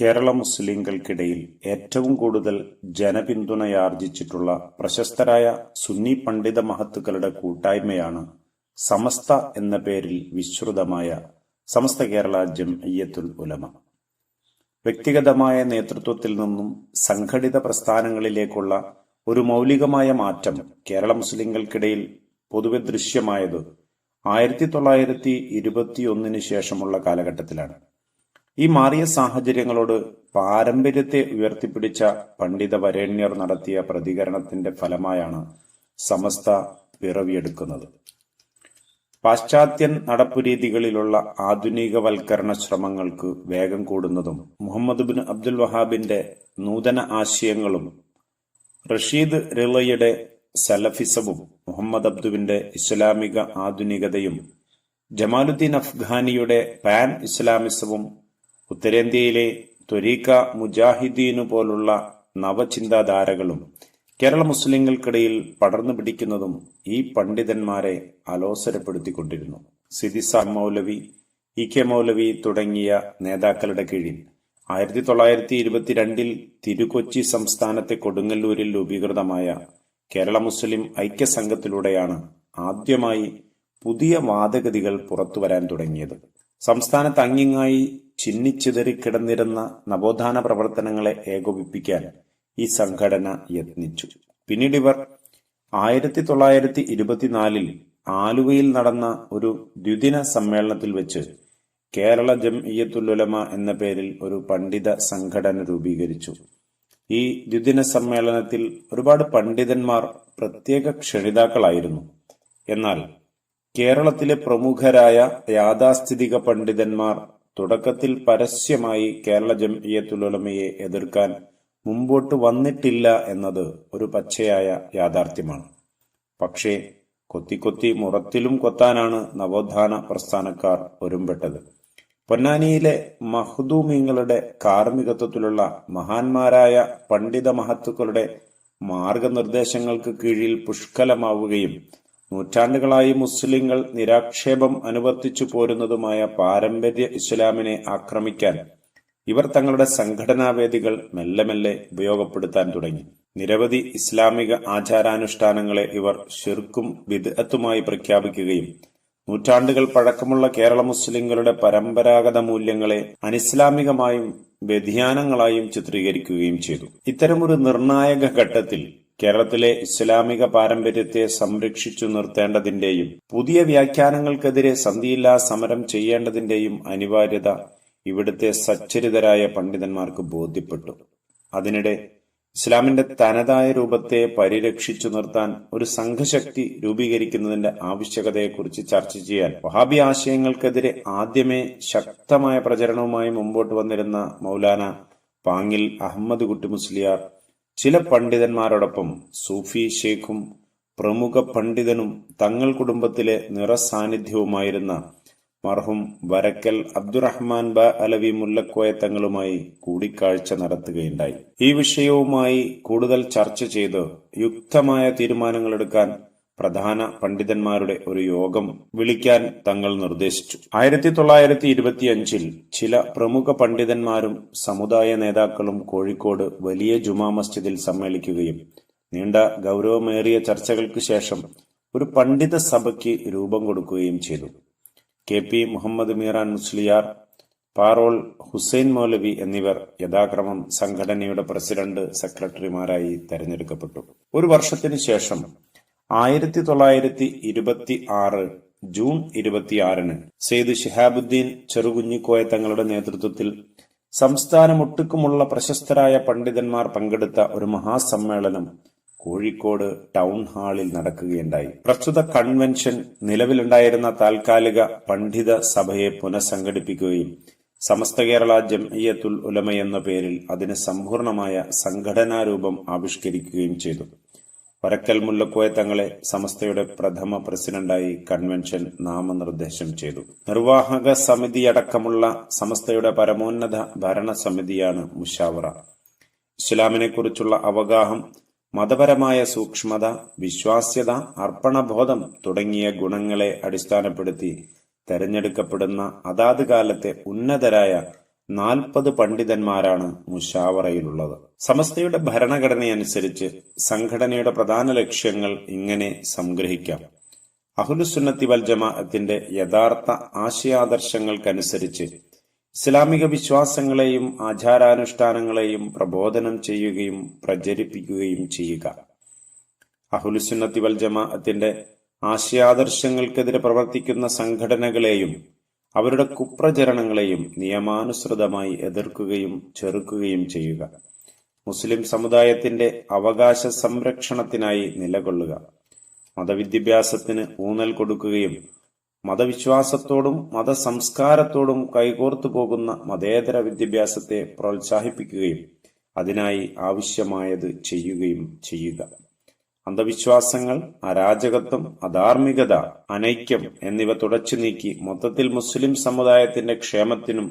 കേരള മുസ്ലിംകൾക്കിടയിൽ ഏറ്റവും കൂടുതൽ ജനപിന്തുണയാർജിച്ചിട്ടുള്ള പ്രശസ്തരായ സുന്നി പണ്ഡിത മഹത്തുക്കളുടെ കൂട്ടായ്മയാണ് സമസ്ത എന്ന പേരിൽ വിശ്രുതമായ സമസ്ത കേരള ജംഇയ്യത്തുൽ ഉലമ. വ്യക്തിഗതമായ നേതൃത്വത്തിൽ നിന്നും സംഘടിത പ്രസ്ഥാനങ്ങളിലേക്കുള്ള ഒരു മൗലികമായ മാറ്റം കേരള മുസ്ലിംകൾക്കിടയിൽ പൊതുവെ ദൃശ്യമായത് 1921 ശേഷമുള്ള കാലഘട്ടത്തിലാണ്. ഈ മാറിയ സാഹചര്യങ്ങളോട് പാരമ്പര്യത്തെ ഉയർത്തിപ്പിടിച്ച പണ്ഡിത വരേണ്യർ നടത്തിയ പ്രതികരണത്തിന്റെ ഫലമായാണ് സമസ്ത പിറവിയെടുക്കുന്നത്. പാശ്ചാത്യൻ നടപ്പുരീതികളിലുള്ള ആധുനികവൽക്കരണ ശ്രമങ്ങൾക്ക് വേഗം കൂടുന്നതും മുഹമ്മദ് ബിൻ അബ്ദുൽ വഹാബിന്റെ നൂതന ആശയങ്ങളും റഷീദ് റിളയുടെ സലഫിസവും മുഹമ്മദ് അബ്ദുവിന്റെ ഇസ്ലാമിക ആധുനികതയും ജമാലുദ്ദീൻ അഫ്ഗാനിയുടെ പാൻ ഇസ്ലാമിസവും ഉത്തരേന്ത്യയിലെ ത്വരീഖ മുജാഹിദീനു പോലുള്ള നവചിന്താധാരകളും കേരള മുസ്ലിങ്ങൾക്കിടയിൽ പടർന്നു പിടിക്കുന്നതും ഈ പണ്ഡിതന്മാരെ അലോസരപ്പെടുത്തിക്കൊണ്ടിരുന്നു. സിദി സാബ് മൗലവി, ഇ കെ മൗലവി തുടങ്ങിയ നേതാക്കളുടെ കീഴിൽ 1922 തിരുകൊച്ചി സംസ്ഥാനത്തെ കൊടുങ്ങല്ലൂരിൽ രൂപീകൃതമായ കേരള മുസ്ലിം ഐക്യസംഘത്തിലൂടെയാണ് ആദ്യമായി പുതിയ വാദഗതികൾ പുറത്തുവരാൻ തുടങ്ങിയത്. സംസ്ഥാനത്ത് അങ്ങിങ്ങായി ചിന്നിച്ചിതറിക്കിടന്നിരുന്ന നവോത്ഥാന പ്രവർത്തനങ്ങളെ ഏകോപിപ്പിക്കാൻ ഈ സംഘടന യത്നിച്ചു. പിന്നീട് ഇവർ 1924 ആലുവയിൽ നടന്ന ഒരു ദ്വിദിന സമ്മേളനത്തിൽ വെച്ച് കേരള ജംഇയ്യത്തുൽ ഉലമ എന്ന പേരിൽ ഒരു പണ്ഡിത സംഘടന രൂപീകരിച്ചു. ഈ ദ്വിദിന സമ്മേളനത്തിൽ ഒരുപാട് പണ്ഡിതന്മാർ പ്രത്യേക ക്ഷണിതാക്കളായിരുന്നു. എന്നാൽ കേരളത്തിലെ പ്രമുഖരായ യാഥാസ്ഥിതിക പണ്ഡിതന്മാർ തുടക്കത്തിൽ പരസ്യമായി കേരള ജംഇയ്യത്തുൽ ഉലമയെ എതിർക്കാൻ മുമ്പോട്ട് വന്നിട്ടില്ല എന്നത് ഒരു പച്ചയായ യാഥാർത്ഥ്യമാണ്. പക്ഷേ കൊത്തി മുറത്തിലും കൊത്താനാണ് നവോത്ഥാന പ്രസ്ഥാനക്കാർ ഒരുമ്പെട്ടത്. പൊന്നാനിയിലെ മഖ്ദൂമിങ്ങളുടെ കാർമ്മികത്വത്തിലുള്ള മഹാന്മാരായ പണ്ഡിത മഹത്തുക്കളുടെ മാർഗനിർദ്ദേശങ്ങൾക്ക് കീഴിൽ പുഷ്കലമാവുകയും നൂറ്റാണ്ടുകളായി മുസ്ലിങ്ങൾ നിരാക്ഷേപം അനുവർത്തിച്ചു പോരുന്നതുമായ പാരമ്പര്യ ഇസ്ലാമിനെ ആക്രമിക്കാൻ ഇവർ തങ്ങളുടെ സംഘടനാവേദികൾ മെല്ലെ മെല്ലെ ഉപയോഗപ്പെടുത്താൻ തുടങ്ങി. നിരവധി ഇസ്ലാമിക ആചാരാനുഷ്ഠാനങ്ങളെ ഇവർ ശിർക്കും ബിദ്അത്തുമായി പ്രഖ്യാപിക്കുകയും നൂറ്റാണ്ടുകൾ പഴക്കമുള്ള കേരള മുസ്ലിങ്ങളുടെ പരമ്പരാഗത മൂല്യങ്ങളെ അനിസ്ലാമികമായും വ്യതിയാനങ്ങളായും ചിത്രീകരിക്കുകയും ചെയ്തു. ഇത്തരമൊരു നിർണായക ഘട്ടത്തിൽ കേരളത്തിലെ ഇസ്ലാമിക പാരമ്പര്യത്തെ സംരക്ഷിച്ചു നിർത്തേണ്ടതിന്റെയും പുതിയ വ്യാഖ്യാനങ്ങൾക്കെതിരെ സന്ധിയില്ലാ സമരം ചെയ്യേണ്ടതിന്റെയും അനിവാര്യത ഇവിടുത്തെ സച്ചരിതരായ പണ്ഡിതന്മാർക്ക് ബോധ്യപ്പെട്ടു. അതിനിടെ ഇസ്ലാമിന്റെ തനതായ രൂപത്തെ പരിരക്ഷിച്ചു നിർത്താൻ ഒരു സംഘശക്തി രൂപീകരിക്കുന്നതിന്റെ ആവശ്യകതയെക്കുറിച്ച് ചർച്ച ചെയ്യാൻ വഹാബി ആശയങ്ങൾക്കെതിരെ ആദ്യമേ ശക്തമായ പ്രചരണവുമായി മുമ്പോട്ട് വന്നിരുന്ന മൗലാന പാങ്ങിൽ അഹമ്മദ് കുട്ടി മുസ്ലിയാർ ചില പണ്ഡിതന്മാരോടൊപ്പം സൂഫി ഷേഖും പ്രമുഖ പണ്ഡിതനും തങ്ങൾ കുടുംബത്തിലെ നിറസാന്നിധ്യവുമായിരുന്ന മർഹൂം വരക്കൽ അബ്ദുറഹ്മാൻ ബ അലവി മുല്ലക്കോയ തങ്ങളുമായി കൂടിക്കാഴ്ച നടത്തുകയുണ്ടായി. ഈ വിഷയവുമായി കൂടുതൽ ചർച്ച ചെയ്ത് യുക്തമായ തീരുമാനങ്ങളെടുക്കാൻ പ്രധാന പണ്ഡിതന്മാരുടെ ഒരു യോഗം വിളിക്കാൻ തങ്ങൾ നിർദ്ദേശിച്ചു. 1925 ചില പ്രമുഖ പണ്ഡിതന്മാരും സമുദായ നേതാക്കളും കോഴിക്കോട് വലിയ ജുമാ മസ്ജിദിൽ സമ്മേളിക്കുകയും നീണ്ട ഗൗരവമേറിയ ചർച്ചകൾക്ക് ശേഷം ഒരു പണ്ഡിത സഭയ്ക്ക് രൂപം കൊടുക്കുകയും ചെയ്തു. KP മുഹമ്മദ് മീറാൻ മുസ്ലിയാർ, പാറോൾ ഹുസൈൻ മൗലവി എന്നിവർ യഥാക്രമം സംഘടനയുടെ പ്രസിഡന്റ്, സെക്രട്ടറിമാരായി തെരഞ്ഞെടുക്കപ്പെട്ടു. ഒരു വർഷത്തിനു ശേഷം 1926 ജൂൺ 26 സെയ്ദ് ശിഹാബുദ്ദീൻ ചെറുകുഞ്ഞിക്കോയ തങ്ങളുടെ നേതൃത്വത്തിൽ സംസ്ഥാനമൊട്ടുക്കുമുള്ള പ്രശസ്തരായ പണ്ഡിതന്മാർ പങ്കെടുത്ത ഒരു മഹാസമ്മേളനം കോഴിക്കോട് ടൗൺ ഹാളിൽ നടക്കുകയുണ്ടായി. പ്രസ്തുത കൺവെൻഷൻ നിലവിലുണ്ടായിരുന്ന താൽക്കാലിക പണ്ഡിത സഭയെ പുനഃസംഘടിപ്പിക്കുകയും സമസ്ത കേരള ജംഇയ്യത്തുൽ ഉലമ എന്ന പേരിൽ അതിന് സമ്പൂർണമായ സംഘടനാരൂപം ആവിഷ്കരിക്കുകയും ചെയ്തു. വരക്കൽ മുല്ലക്കോയ തങ്ങളെ സമസ്തയുടെ പ്രഥമ പ്രസിഡന്റായി കൺവെൻഷൻ നാമനിർദ്ദേശം ചെയ്തു. നിർവാഹക സമിതിയടക്കമുള്ള സമസ്തയുടെ പരമോന്നത ഭരണസമിതിയാണ് മുഷാവറ. ഇസ്ലാമിനെക്കുറിച്ചുള്ള അവഗാഹം, മതപരമായ സൂക്ഷ്മത, വിശ്വാസ്യത, അർപ്പണബോധം തുടങ്ങിയ ഗുണങ്ങളെ അടിസ്ഥാനപ്പെടുത്തി തെരഞ്ഞെടുക്കപ്പെടുന്ന അതാത് കാലത്തെ ഉന്നതരായ 40 പണ്ഡിതന്മാരാണ് മുശാവറയിലുള്ളത്. സമസ്തയുടെ ഭരണഘടനയനുസരിച്ച് സംഘടനയുടെ പ്രധാന ലക്ഷ്യങ്ങൾ ഇങ്ങനെ സംഗ്രഹിക്കാം. അഹ്ലുസുന്നത്തി വൽ ജമാഅത്തിന്റെ യഥാർത്ഥ ആശയാദർശങ്ങൾക്കനുസരിച്ച് ഇസ്ലാമിക വിശ്വാസങ്ങളെയും ആചാരാനുഷ്ഠാനങ്ങളെയും പ്രബോധനം ചെയ്യുകയും പ്രചരിപ്പിക്കുകയും ചെയ്യുക. അഹ്ലുസുന്നത്തി വൽ ജമാഅത്തിന്റെ ആശയാദർശങ്ങൾക്കെതിരെ പ്രവർത്തിക്കുന്ന സംഘടനകളെയും അവരുടെ കുപ്രചരണങ്ങളെയും നിയമാനുസൃതമായി എതിർക്കുകയും ചെറുക്കുകയും ചെയ്യുക. മുസ്ലിം സമുദായത്തിന്റെ അവകാശ സംരക്ഷണത്തിനായി നിലകൊള്ളുക. മതവിദ്യാഭ്യാസത്തിന് ഊന്നൽ കൊടുക്കുകയും മതവിശ്വാസത്തോടും മതസംസ്കാരത്തോടും കൈകോർത്തു പോകുന്ന മതേതര വിദ്യാഭ്യാസത്തെ പ്രോത്സാഹിപ്പിക്കുകയും അതിനായി ആവശ്യമായത് ചെയ്യുകയും ചെയ്യുക. അന്ധവിശ്വാസങ്ങൾ, അരാജകത്വം, അധാർമികത, അനൈക്യം എന്നിവ തുടച്ചു നീക്കി മൊത്തത്തിൽ മുസ്ലിം സമുദായത്തിന്റെ ക്ഷേമത്തിനും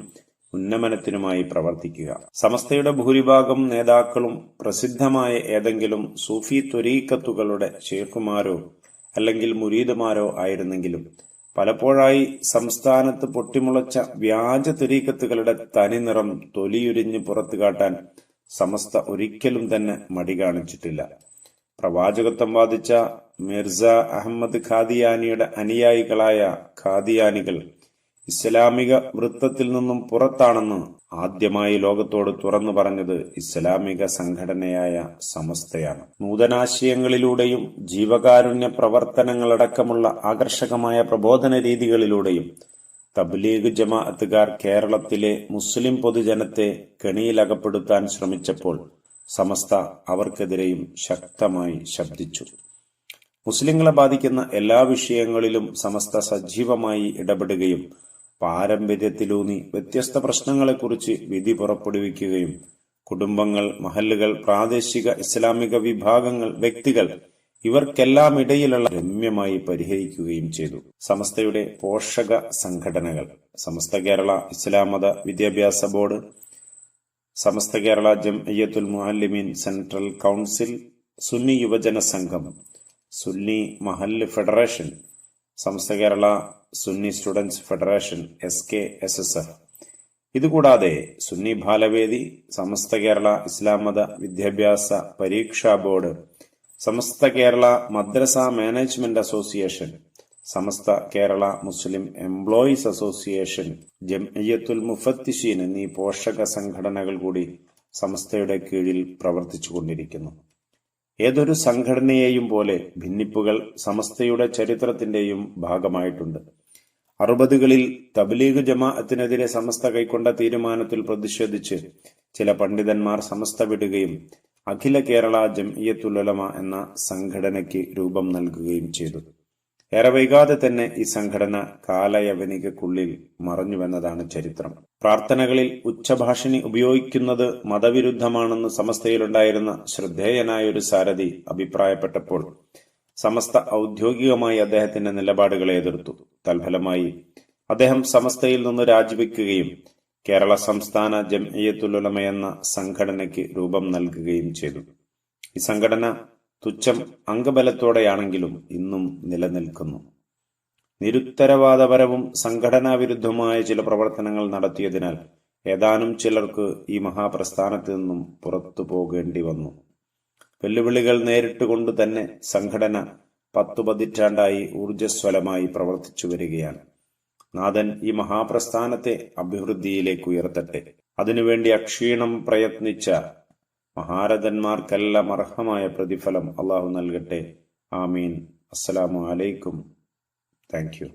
ഉന്നമനത്തിനുമായി പ്രവർത്തിക്കുക. സമസ്തയുടെ ഭൂരിഭാഗം നേതാക്കളും പ്രസിദ്ധമായ ഏതെങ്കിലും സൂഫി ത്വരീഖത്തുകളുടെ ശേഖുമാരോ അല്ലെങ്കിൽ മുരീദുമാരോ ആയിരുന്നെങ്കിലും പലപ്പോഴായി സംസ്ഥാനത്ത് പൊട്ടിമുളച്ച വ്യാജ ത്വരീഖത്തുകളുടെ തനിനിറം തൊലിയുരിഞ്ഞ് പുറത്തു കാട്ടാൻ സമസ്ത ഒരിക്കലും തന്നെ മടി കാണിച്ചിട്ടില്ല. പ്രവാചകത്വം വാദിച്ച മിർസ അഹമ്മദ് ഖാദിയാനിയുടെ അനുയായികളായ ഖാദിയാനികൾ ഇസ്ലാമിക വൃത്തത്തിൽ നിന്നും പുറത്താണെന്ന് ആദ്യമായി ലോകത്തോട് തുറന്നു പറഞ്ഞത് ഇസ്ലാമിക സംഘടനയായ സമസ്തയാണ്. നൂതനാശയങ്ങളിലൂടെയും ജീവകാരുണ്യ പ്രവർത്തനങ്ങളടക്കമുള്ള ആകർഷകമായ പ്രബോധന രീതികളിലൂടെയും തബ്ലീഗ് ജമാഅത്തുകാർ കേരളത്തിലെ മുസ്ലിം പൊതുജനത്തെ കെണിയിലകപ്പെടുത്താൻ ശ്രമിച്ചപ്പോൾ സമസ്ത അവർക്കെതിരെയും ശക്തമായി ശബ്ദിച്ചു. മുസ്ലിങ്ങളെ ബാധിക്കുന്ന എല്ലാ വിഷയങ്ങളിലും സമസ്ത സജീവമായി ഇടപെടുകയും പാരമ്പര്യത്തിലൂന്നി വ്യത്യസ്ത പ്രശ്നങ്ങളെക്കുറിച്ച് വിധി പുറപ്പെടുവിക്കുകയും കുടുംബങ്ങൾ, മഹല്ലുകൾ, പ്രാദേശിക ഇസ്ലാമിക വിഭാഗങ്ങൾ, വ്യക്തികൾ ഇവർക്കെല്ലാം ഇടയിലുള്ള രമ്യമായി പരിഹരിക്കുകയും ചെയ്തു. സമസ്തയുടെ പോഷക സംഘടനകൾ: സമസ്ത കേരള ഇസ്ലാം മത വിദ്യാഭ്യാസ ബോർഡ്, സമസ്ത കേരള ജംഇയ്യത്തുൽ മുഅല്ലിമീൻ സെൻട്രൽ കൗൺസിൽ, സുന്നി യുവജന സംഘം, സുന്നി മഹല്ല് federation, Samastha Kerala Sunni students federation SKSSF. ഇതുകൂടാതെ സുന്നി ബാലവേദി, സമസ്ത കേരള ഇസ്ലാം മത വിദ്യാഭ്യാസ പരീക്ഷാ ബോർഡ്, സമസ്ത കേരള മദ്രസ management association, Samastha Kerala Muslim employees association, Jamiyyathul മുഫത്തിശീൻ എന്നീ പോഷക സംഘടനകൾ കൂടി സമസ്തയുടെ കീഴിൽ പ്രവർത്തിച്ചുകൊണ്ടിരിക്കുന്നു. ഏതൊരു സംഘടനയെയും പോലെ ഭിന്നിപ്പുകൾ സമസ്തയുടെ ചരിത്രത്തിന്റെയും ഭാഗമായിട്ടുണ്ട്. 60കളിൽ തബ്ലീഗ് ജമാഅത്തിനെതിരെ സമസ്ത കൈക്കൊണ്ട തീരുമാനത്തിൽ പ്രതിഷേധിച്ച് ചില പണ്ഡിതന്മാർ സമസ്ത വിടുകയും അഖില കേരള ജംഇയ്യത്തുൽ ഉലമ എന്ന സംഘടനയ്ക്ക് രൂപം നൽകുകയും ചെയ്തു. ഏറെ വൈകാതെ തന്നെ ഈ സംഘടന കാലയവനികക്കുള്ളിൽ മറഞ്ഞുവെന്നതാണ് ചരിത്രം. പ്രാർത്ഥനകളിൽ ഉച്ചഭാഷിണി ഉപയോഗിക്കുന്നത് മതവിരുദ്ധമാണെന്ന് സമസ്തയിലുണ്ടായിരുന്ന ശ്രദ്ധേയനായ ഒരു സാരഥി അഭിപ്രായപ്പെട്ടപ്പോൾ സമസ്ത ഔദ്യോഗികമായി അദ്ദേഹത്തിന്റെ നിലപാടുകളെ എതിർത്തു. തൽഫലമായി അദ്ദേഹം സമസ്തയിൽ നിന്ന് രാജിവെക്കുകയും കേരള സംസ്ഥാന ജംഇയ്യത്തുൽ ഉലമ എന്ന സംഘടനയ്ക്ക് രൂപം നൽകുകയും ചെയ്തു. ഈ സംഘടന തുച്ഛം അംഗബലത്തോടെയാണെങ്കിലും ഇന്നും നിലനിൽക്കുന്നു. നിരുത്തരവാദപരവും സംഘടനാ വിരുദ്ധവുമായ ചില പ്രവർത്തനങ്ങൾ നടത്തിയതിനാൽ ഏതാനും ചിലർക്ക് ഈ മഹാപ്രസ്ഥാനത്ത് നിന്നും പുറത്തു പോകേണ്ടി വന്നു. വെല്ലുവിളികൾ നേരിട്ടുകൊണ്ട് തന്നെ സംഘടന 10 പതിറ്റാണ്ടായി ഊർജ്ജസ്വലമായി പ്രവർത്തിച്ചു വരികയാണ്. നാഥൻ ഈ മഹാപ്രസ്ഥാനത്തെ അഭിവൃദ്ധിയിലേക്ക് ഉയർത്തട്ടെ. അതിനുവേണ്ടി അക്ഷീണം പ്രയത്നിച്ച മഹാരഥന്മാർക്കെല്ലാം അർഹമായ പ്രതിഫലം അള്ളാഹു നൽകട്ടെ. ആമീൻ. അസ്സലാമു അലൈക്കും. Thank you.